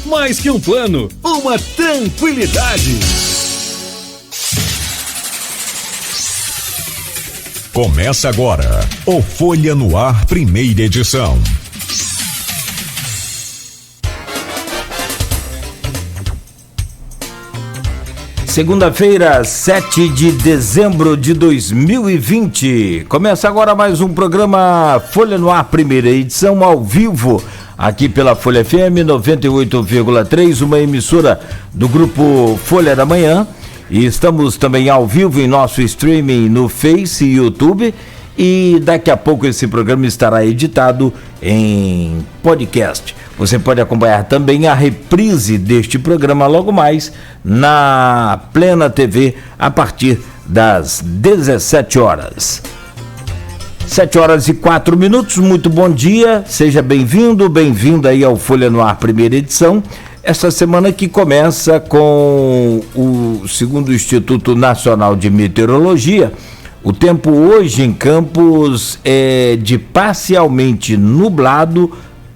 Mais que um plano, uma tranquilidade. Começa agora o Folha no Ar, primeira edição. Segunda-feira, 7 de dezembro de 2020. Começa agora mais um programa Folha no Ar, primeira edição, ao vivo, aqui pela Folha FM 98,3, uma emissora do grupo Folha da Manhã. E estamos também ao vivo em nosso streaming no Face e YouTube. E daqui a pouco esse programa estará editado em podcast. Você pode acompanhar também a reprise deste programa logo mais na Plena TV a partir das 17 horas. 7 horas e 4 minutos, muito bom dia, seja bem-vindo, bem-vinda aí ao Folha no Ar, primeira edição. Esta semana que começa com o segundo Instituto Nacional de Meteorologia. O tempo hoje em Campos é de parcialmente nublado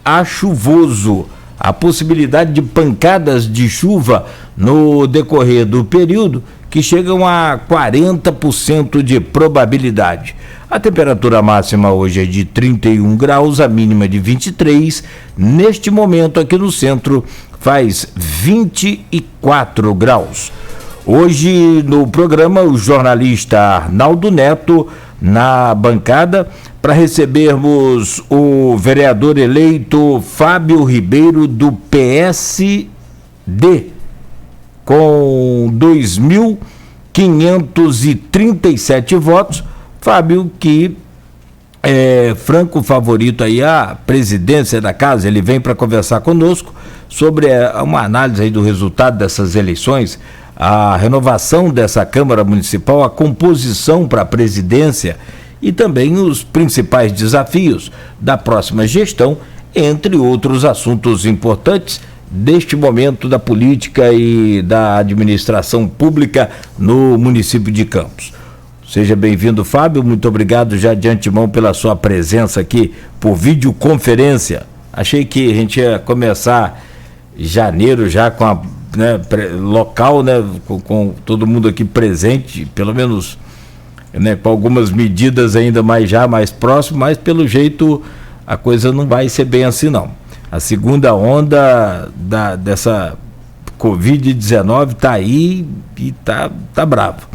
a chuvoso. A possibilidade de pancadas de chuva no decorrer do período que chegam a 40% de probabilidade. A temperatura máxima hoje é de 31 graus, a mínima de 23. Neste momento aqui no centro faz 24 graus. Hoje no programa o jornalista Arnaldo Neto na bancada para recebermos o vereador eleito Fábio Ribeiro do PSD com 2.537 votos. Fábio, que é franco favorito aí à presidência da casa, ele vem para conversar conosco sobre uma análise aí do resultado dessas eleições, a renovação dessa Câmara Municipal, a composição para a presidência e também os principais desafios da próxima gestão, entre outros assuntos importantes deste momento da política e da administração pública no município de Campos. Seja bem-vindo, Fábio, muito obrigado já de antemão pela sua presença aqui por videoconferência. Achei que a gente ia começar janeiro já com a local, né, com todo mundo aqui presente, pelo menos, né, com algumas medidas ainda mais próximo, mas pelo jeito a coisa não vai ser bem assim não. A segunda onda dessa Covid-19 está aí e tá bravo.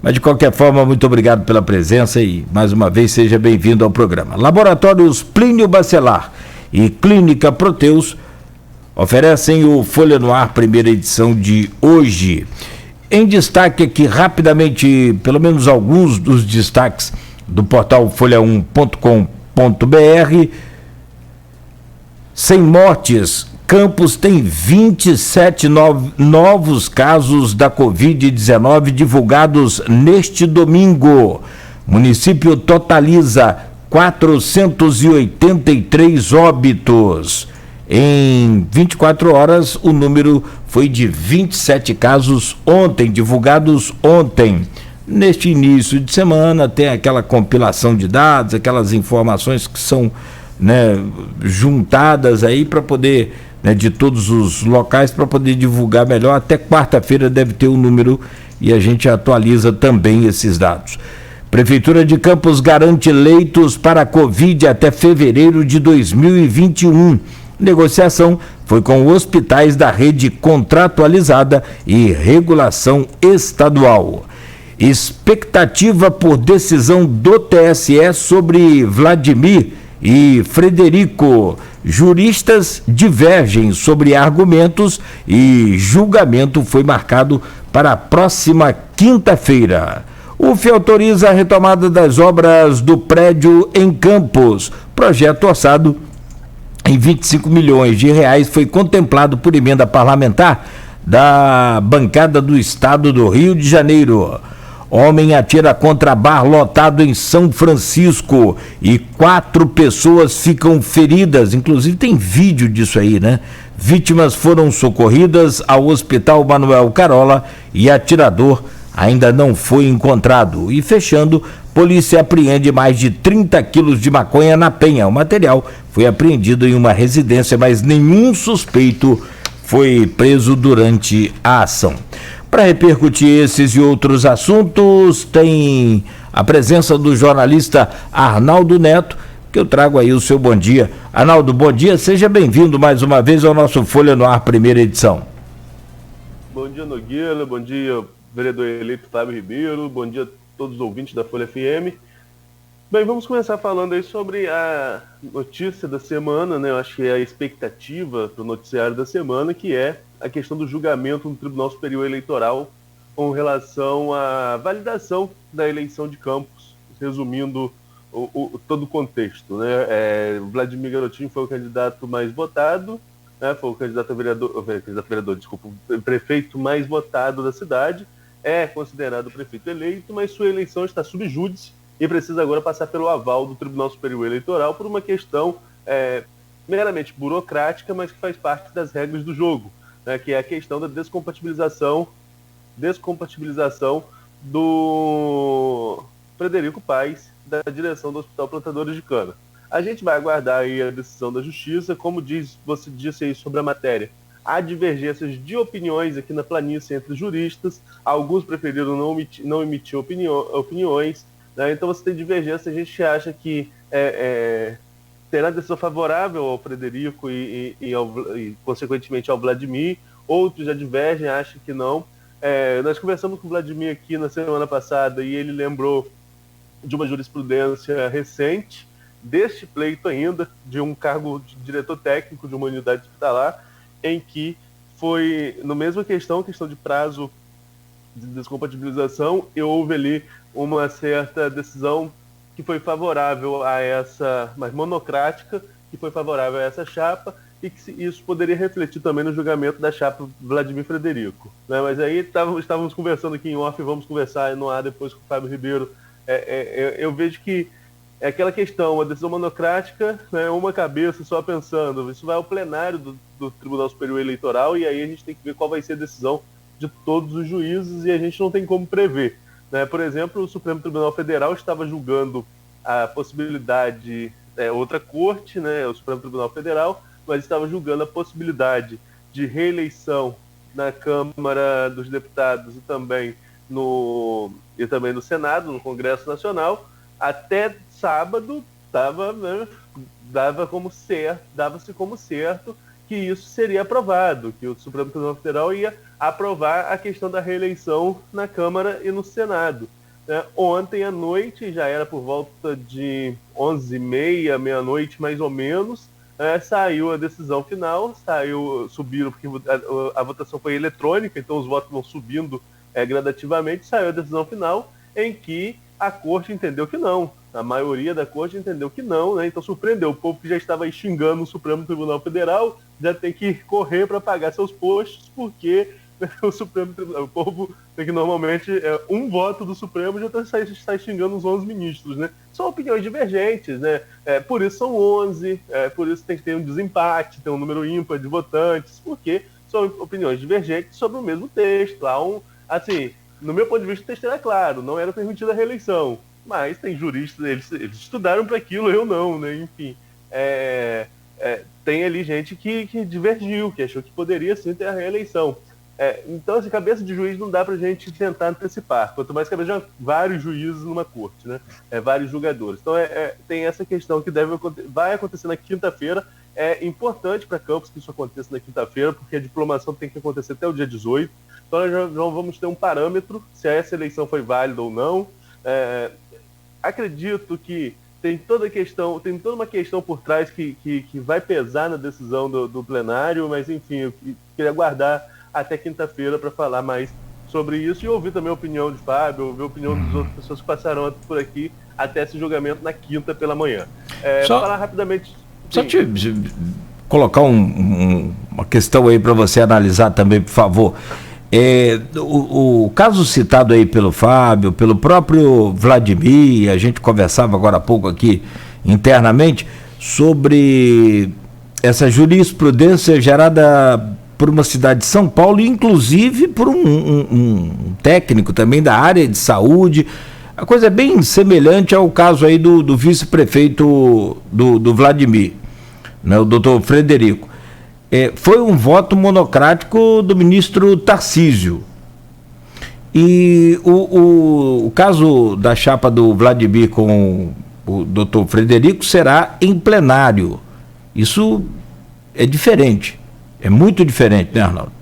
Mas de qualquer forma, muito obrigado pela presença e mais uma vez seja bem-vindo ao programa. Laboratórios Plínio Bacelar e Clínica Proteus oferecem o Folha no Ar, primeira edição de hoje. Em destaque aqui rapidamente, pelo menos alguns dos destaques do portal folha1.com.br. Sem mortes, Campos tem 27 novos casos da Covid-19 divulgados neste domingo. Município totaliza 483 óbitos. Em 24 horas, o número foi de 27 casos ontem, divulgados ontem. Neste início de semana, tem aquela compilação de dados, aquelas informações que são, né, juntadas aí para poder, né, de todos os locais, para poder divulgar melhor. Até quarta-feira deve ter o número e a gente atualiza também esses dados. Prefeitura de Campos garante leitos para a Covid até fevereiro de 2021. Negociação foi com hospitais da rede contratualizada e regulação estadual. Expectativa por decisão do TSE sobre Vladimir e Frederico. Juristas divergem sobre argumentos e julgamento foi marcado para a próxima quinta-feira. O UF autoriza a retomada das obras do prédio em Campos. Projeto orçado em 25 milhões de reais foi contemplado por emenda parlamentar da bancada do Estado do Rio de Janeiro. Homem atira contra bar lotado em São Francisco e 4 pessoas ficam feridas. Inclusive tem vídeo disso aí, né? Vítimas foram socorridas ao Hospital Manuel Carola e atirador ainda não foi encontrado. E fechando, polícia apreende mais de 30 quilos de maconha na Penha. O material foi apreendido em uma residência, mas nenhum suspeito foi preso durante a ação. Para repercutir esses e outros assuntos, tem a presença do jornalista Arnaldo Neto, que eu trago aí o seu bom dia. Arnaldo, bom dia, seja bem-vindo mais uma vez ao nosso Folha no Ar, primeira edição. Bom dia, Nogueira, bom dia, vereador eleito Fábio Ribeiro, bom dia a todos os ouvintes da Folha FM. Bem, vamos começar falando aí sobre a notícia da semana, né? Eu acho que é a expectativa do noticiário da semana, que é a questão do julgamento no Tribunal Superior Eleitoral com relação à validação da eleição de Campos, resumindo todo o contexto, né? Vladimir Garotinho foi o candidato mais votado, né? Foi o candidato a vereador, o prefeito mais votado da cidade, é considerado o prefeito eleito, mas sua eleição está sob júdice e precisa agora passar pelo aval do Tribunal Superior Eleitoral por uma questão meramente burocrática, mas que faz parte das regras do jogo, né, que é a questão da descompatibilização do Frederico Paes da direção do Hospital Plantadores de Cana. A gente vai aguardar aí a decisão da Justiça. Como você disse aí sobre a matéria, há divergências de opiniões aqui na planície entre juristas, alguns preferiram não emitir opiniões, né? Então você tem divergência. A gente acha que terá decisão favorável ao Frederico e consequentemente ao Vladimir. Outros já divergem, acham que não. Nós conversamos com o Vladimir aqui na semana passada e ele lembrou de uma jurisprudência recente, deste pleito ainda, de um cargo de diretor técnico de uma unidade hospitalar, em que foi, na mesma questão de prazo de descompatibilização, e houve ali uma certa decisão que foi favorável a essa, mas monocrática, que foi favorável a essa chapa, e que isso poderia refletir também no julgamento da chapa Vladimir Frederico, né? Mas aí estávamos conversando aqui em off, vamos conversar no ar depois com o Fábio Ribeiro. Eu vejo que é aquela questão, a decisão monocrática, né, uma cabeça só pensando, isso vai ao plenário do Tribunal Superior Eleitoral, e aí a gente tem que ver qual vai ser a decisão de todos os juízes, e a gente não tem como prever, né? Por exemplo, o Supremo Tribunal Federal estava julgando a possibilidade, outra corte, né, o Supremo Tribunal Federal, mas estava julgando a possibilidade de reeleição na Câmara dos Deputados e também no Senado, no Congresso Nacional. Até sábado dava-se como certo que isso seria aprovado, que o Supremo Tribunal Federal ia aprovar a questão da reeleição na Câmara e no Senado, né? Ontem à noite, já era por volta de 11h30, meia-noite mais ou menos, saiu a decisão final, subiram, porque a votação foi eletrônica, então os votos vão subindo gradativamente, saiu a decisão final em que a corte entendeu que não, a maioria da corte entendeu que não, né? Então surpreendeu, o povo que já estava aí xingando o Supremo Tribunal Federal já tem que correr para pagar seus postos, porque o povo tem que normalmente um voto do Supremo já está xingando os 11 ministros, né? São opiniões divergentes, né? Por isso são 11, por isso tem que ter um desempate, tem um número ímpar de votantes, porque são opiniões divergentes sobre o mesmo texto. Assim, no meu ponto de vista, o texto era claro, não era permitida a reeleição, mas tem juristas, eles estudaram para aquilo, eu não, né? Enfim, tem ali gente que divergiu, que achou que poderia sim ter a reeleição. Então, essa cabeça de juiz não dá pra gente tentar antecipar, quanto mais cabeça de vários juízes numa corte, né? Vários julgadores. Então, tem essa questão que vai acontecer na quinta-feira. É importante para Campos que isso aconteça na quinta-feira, porque a diplomação tem que acontecer até o dia 18. Então, nós já vamos ter um parâmetro se essa eleição foi válida ou não. Acredito que tem toda uma questão por trás que vai pesar na decisão do plenário, mas enfim, eu queria aguardar até quinta-feira para falar mais sobre isso e ouvir também a opinião de Fábio, ouvir a opinião das outras pessoas que passaram por aqui até esse julgamento na quinta pela manhã. Falar rapidamente... Só te colocar uma questão aí para você analisar também, por favor. O caso citado aí pelo Fábio, pelo próprio Vladimir, a gente conversava agora há pouco aqui internamente sobre essa jurisprudência gerada por uma cidade de São Paulo, inclusive por um técnico também da área de saúde. A coisa é bem semelhante ao caso aí do vice-prefeito do Vladimir, né, o doutor Frederico. Foi um voto monocrático do ministro Tarcísio. E o caso da chapa do Vladimir com o doutor Frederico será em plenário. Isso é diferente, é muito diferente, né, Arnaldo?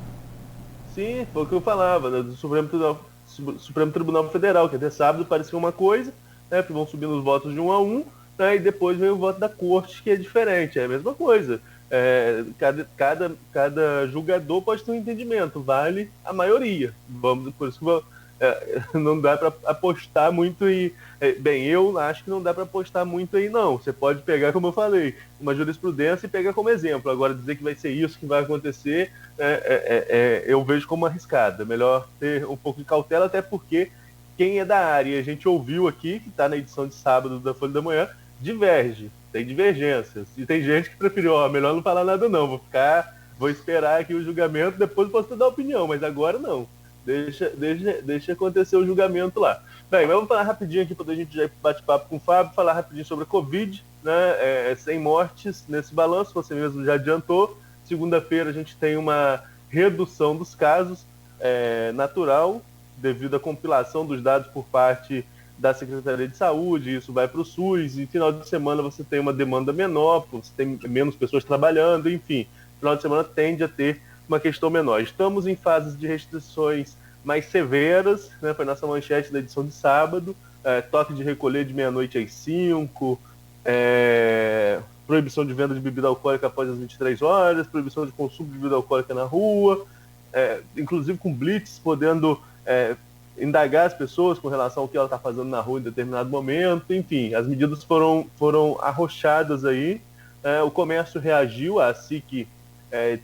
Sim, foi o que eu falava, né, do Supremo Tribunal Federal, que até sábado parecia uma coisa, né, porque vão subindo os votos de 1 a 1, né, e depois vem o voto da corte, que é diferente, é a mesma coisa. Cada julgador pode ter um entendimento, vale a maioria. Por isso que não dá para apostar muito em. Bem, eu acho que não dá para apostar muito aí, não. Você pode pegar, como eu falei, uma jurisprudência e pegar como exemplo. Agora, dizer que vai ser isso que vai acontecer, eu vejo como arriscado. É melhor ter um pouco de cautela, até porque quem é da área, a gente ouviu aqui, que está na edição de sábado da Folha da Manhã, diverge, tem divergências. E tem gente que preferiu, melhor não falar nada não, vou esperar aqui o julgamento, depois posso dar opinião, mas agora não. Deixa acontecer o julgamento lá. Bem, mas vamos falar rapidinho aqui, para a gente já bate papo com o Fábio, falar rapidinho sobre a Covid, né? 100 mortes nesse balanço, você mesmo já adiantou. Segunda-feira a gente tem uma redução dos casos, natural, devido à compilação dos dados por parte da Secretaria de Saúde, isso vai para o SUS, e final de semana você tem uma demanda menor, você tem menos pessoas trabalhando, enfim, final de semana tende a ter uma questão menor. Estamos em fases de restrições mais severas, né? Foi nossa manchete da edição de sábado, toque de recolher de meia-noite às 5, proibição de venda de bebida alcoólica após as 23 horas, proibição de consumo de bebida alcoólica na rua, inclusive com blitz, podendo indagar as pessoas com relação ao que ela está fazendo na rua em determinado momento, enfim, as medidas foram arrochadas aí, o comércio reagiu, a SIC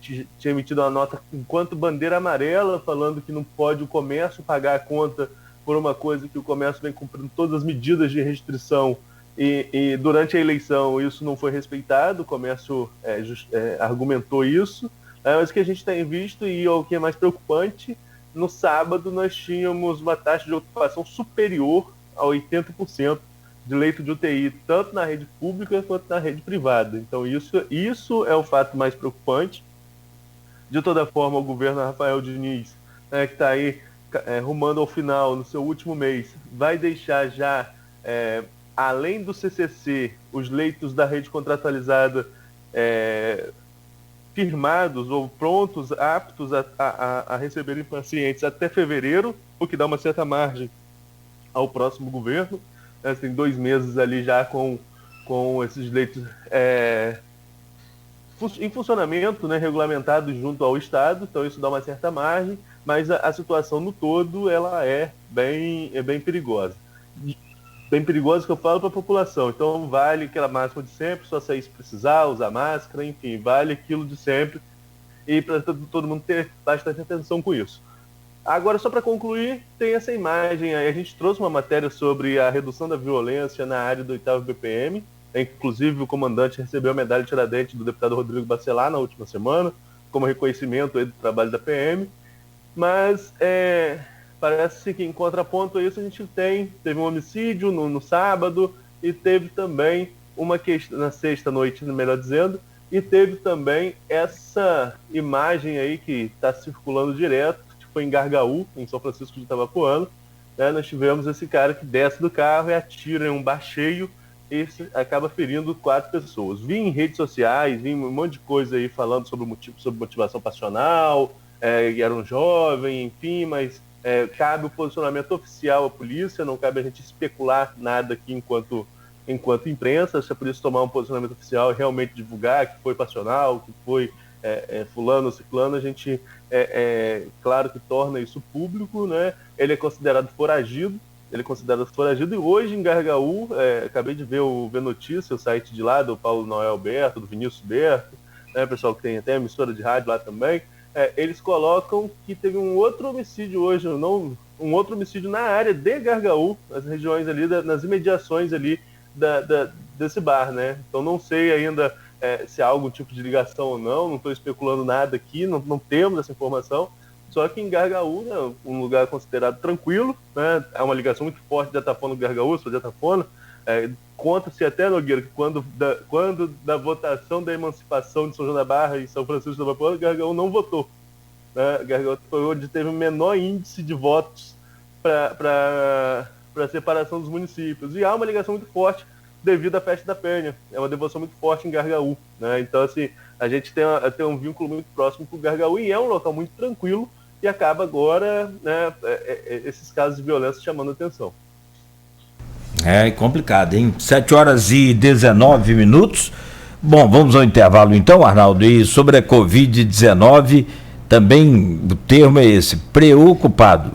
tinha emitido uma nota enquanto bandeira amarela, falando que não pode o comércio pagar a conta por uma coisa que o comércio vem cumprindo todas as medidas de restrição e durante a eleição isso não foi respeitado, o comércio argumentou isso, mas o que a gente tem visto, e o que é mais preocupante, no sábado nós tínhamos uma taxa de ocupação superior a 80% de leito de UTI, tanto na rede pública quanto na rede privada. Então isso é o fato mais preocupante. De toda forma, o governo Rafael Diniz, que está aí rumando ao final, no seu último mês, vai deixar já, além do CCC, os leitos da rede contratualizada firmados ou prontos, aptos a receberem pacientes até fevereiro, o que dá uma certa margem ao próximo governo. Tem 2 meses ali já com esses leitos em funcionamento, né, regulamentados junto ao Estado, então isso dá uma certa margem, mas a situação no todo ela é bem perigosa. Bem perigosa que eu falo para a população, então vale aquela máxima de sempre, só sair se precisar, usar máscara, enfim, vale aquilo de sempre, e para todo mundo ter bastante atenção com isso. Agora, só para concluir, tem essa imagem aí. A gente trouxe uma matéria sobre a redução da violência na área do 8º BPM. Inclusive, o comandante recebeu a medalha Tiradentes do deputado Rodrigo Bacelar na última semana, como reconhecimento aí do trabalho da PM. Mas parece que, em contraponto a isso, a gente teve um homicídio no sábado e teve também uma questão na sexta-noite, melhor dizendo, e teve também essa imagem aí que está circulando direto, foi em Gargaú, em São Francisco de Itabapoana, né? Nós tivemos esse cara que desce do carro e atira em um bar cheio e acaba ferindo 4 pessoas. Vi em redes sociais, vi um monte de coisa aí falando sobre motivação passional, e era um jovem, enfim, mas cabe o posicionamento oficial à polícia, não cabe a gente especular nada aqui enquanto imprensa. Se a polícia tomar um posicionamento oficial e realmente divulgar que foi passional, que foi fulano, ciclano, a gente claro que torna isso público, né? Ele é considerado foragido, e hoje em Gargaú, acabei de ver o Notícia, o site de lá, do Paulo Noel Berto, do Vinícius Berto, né, pessoal que tem até emissora de rádio lá também, eles colocam que teve um outro homicídio hoje, um outro homicídio na área de Gargaú, nas regiões ali, nas imediações ali desse bar, né? Então não sei ainda se há algum tipo de ligação ou não estou especulando nada aqui, não temos essa informação, só que em Gargaú, né, um lugar considerado tranquilo, né, há uma ligação muito forte de Atafona com Gargaú, sou de Atafona, Conta-se até, Nogueira, que quando da votação da emancipação de São João da Barra e São Francisco da Papuana, Gargaú não votou. Gargaú foi onde teve o menor índice de votos para a separação dos municípios. E há uma ligação muito forte devido à festa da Penha. É uma devoção muito forte em Gargaú. Então, assim, a gente tem um vínculo muito próximo com o Gargaú e é um local muito tranquilo e acaba agora, esses casos de violência chamando a atenção. É complicado, hein? 7h19. Bom, vamos ao intervalo então, Arnaldo. E sobre a Covid-19, também o termo é esse, preocupado.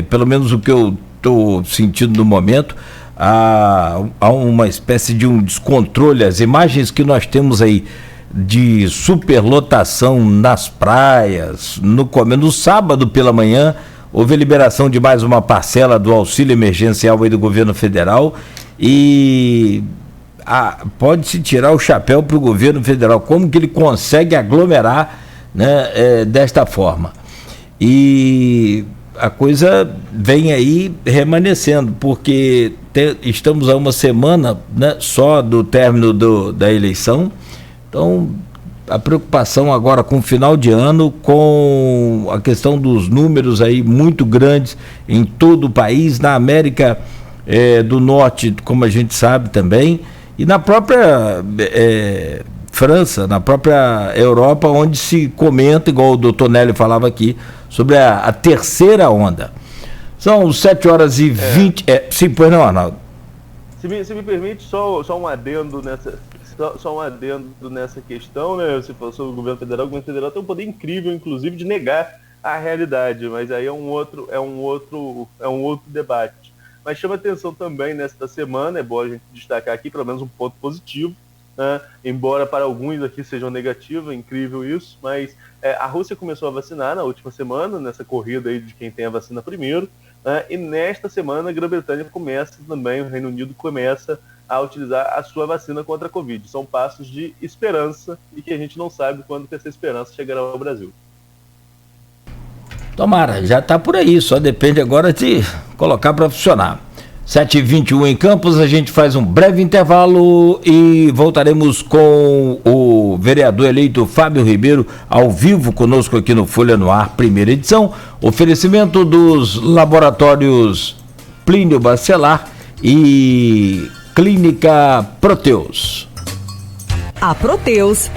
Pelo menos o que eu estou sentindo no momento, há uma espécie de um descontrole. As imagens que nós temos aí de superlotação nas praias, no sábado pela manhã, houve a liberação de mais uma parcela do auxílio emergencial aí do governo federal e pode-se tirar o chapéu para o governo federal, como que ele consegue aglomerar, né, desta forma. E a coisa vem aí remanescendo, porque estamos a uma semana, né, só do término da eleição. Então, a preocupação agora com o final de ano, com a questão dos números aí muito grandes em todo o país, na América do Norte, como a gente sabe também, e na própria França, na própria Europa, onde se comenta, igual o doutor Nélio falava aqui, sobre a terceira onda. São 7h20. Sim, pois não, Arnaldo? Se me permite, só um adendo nessa questão, né? Você falou sobre o governo federal. O governo federal tem um poder incrível, inclusive, de negar a realidade, mas aí é um outro debate. Mas chama atenção também nesta semana, é bom a gente destacar aqui pelo menos um ponto positivo, né? Embora para alguns aqui sejam negativos, é incrível isso, mas a Rússia começou a vacinar na última semana, nessa corrida aí de quem tem a vacina primeiro, né? E nesta semana a Grã-Bretanha começa também, o Reino Unido começa a utilizar a sua vacina contra a Covid. São passos de esperança e que a gente não sabe quando que essa esperança chegará ao Brasil. Tomara, já está por aí, só depende agora de colocar para funcionar. 7h21 em Campos, a gente faz um breve intervalo e voltaremos com o vereador eleito Fábio Ribeiro, ao vivo conosco aqui no Folha no Ar, primeira edição. Oferecimento dos laboratórios Plínio Bacelar e Clínica Proteus. A Proteus